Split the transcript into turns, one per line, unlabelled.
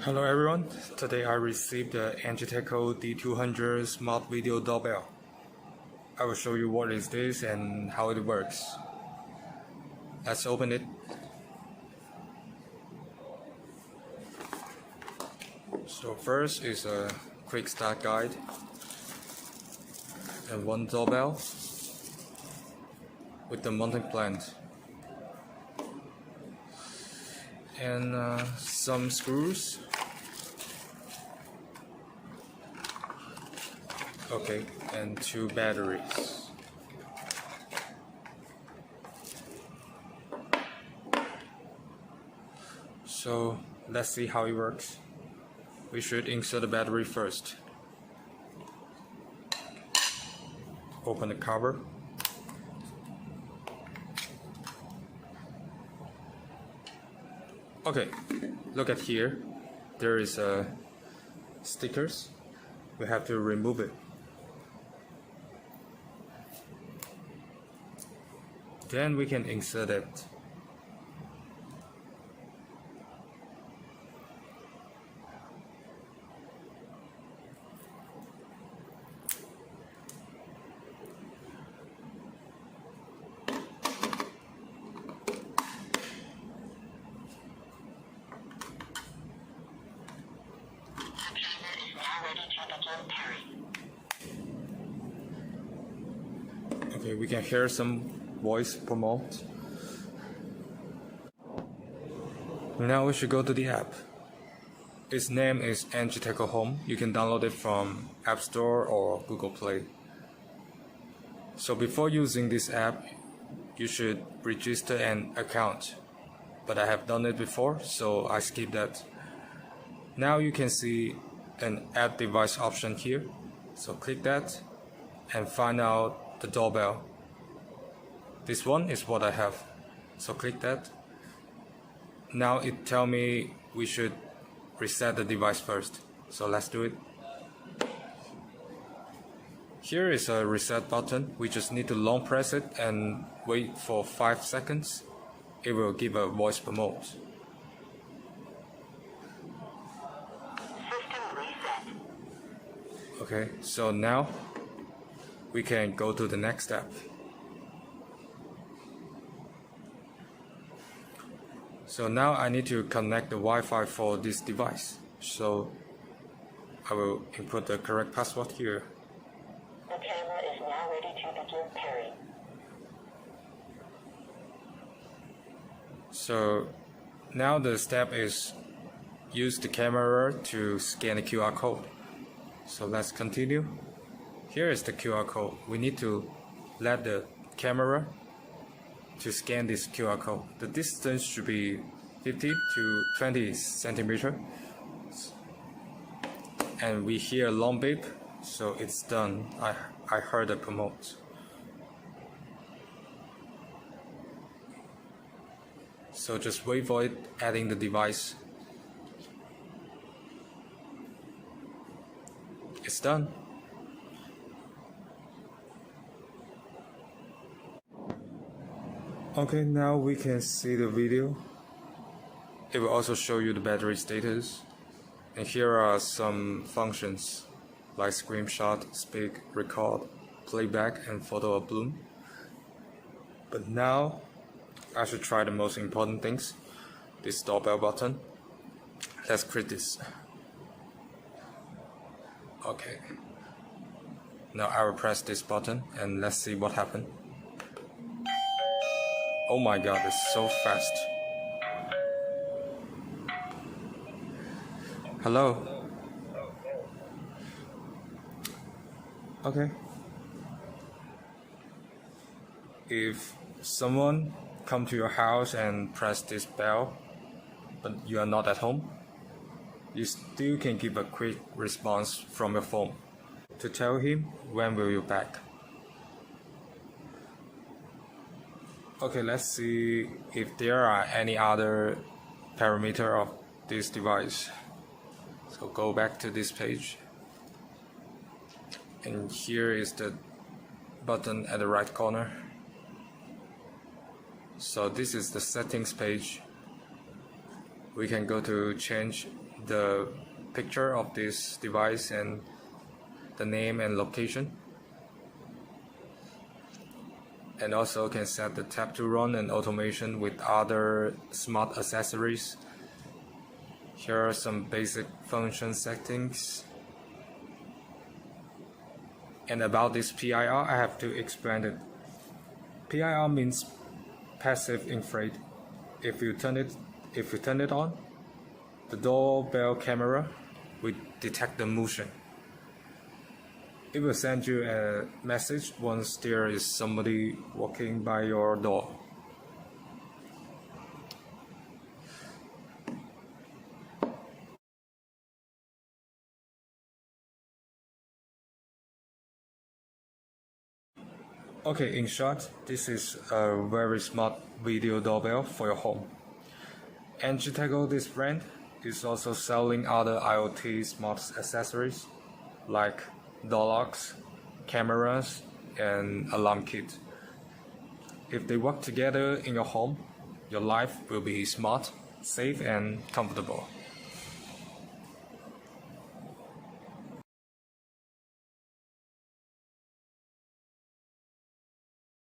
Hello everyone, today I received the NGTeco D200 Smart Video Doorbell. I will show you what is this and how it works. Let's open it. So first is a quick start guide and one doorbell with the mounting plant and some screws. Okay, and 2 batteries. So let's see how it works. We should insert the battery first. Open the cover. Okay, look at here. There is stickers. We have to remove it. Then we can insert it. Okay, we can hear some voice promote. Now we should go to the app. Its name is NGTeco Home. You can download it from App Store or Google Play. So before using this app, you should register an account. But I have done it before, so I skip that. Now you can see an add device option here. So click that and find out the doorbell. This one is what I have, so click that. Now it tells me we should reset the device first, so let's do it. Here is a reset button. We just need to long press it and wait for 5 seconds. It will give a voice promote.
System reset.
Okay, so now we can go to the next step. So now I need to connect the Wi-Fi for this device. So I will input the correct password here.
The camera is now ready to begin pairing.
So now the step is use the camera to scan the QR code. So let's continue. Here is the QR code. We need to let the camera to scan this QR code. The distance should be 50 to 20 centimeters. And we hear a long beep, so it's done. I heard a promote. So just wait for it adding the device. It's done. Okay, now we can see the video. It will also show you the battery status. And here are some functions like screenshot, speak, record, playback, and photo of bloom. But now I should try the most important things. This doorbell button. Let's click this. Okay. Now I will press this button and let's see what happened. Oh my god, it's so fast. Hello. Okay. If someone come to your house and press this bell, but you are not at home, you still can give a quick response from your phone to tell him when will you back. Okay, let's see if there are any other parameter of this device. So go back to this page. And here is the button at the right corner. So this is the settings page. We can go to change the picture of this device and the name and location. And also can set the tap to run and automation with other smart accessories. Here are some basic function settings. And about this PIR, I have to explain it. PIR means passive infrared. If you turn it on, the doorbell camera will detect the motion. It will send you a message once there is somebody walking by your door. Okay, in short, this is a very smart video doorbell for your home. NGTeco, this brand, is also selling other IoT smart accessories like door locks, cameras, and alarm kit. If they work together in your home, your life will be smart, safe, and comfortable.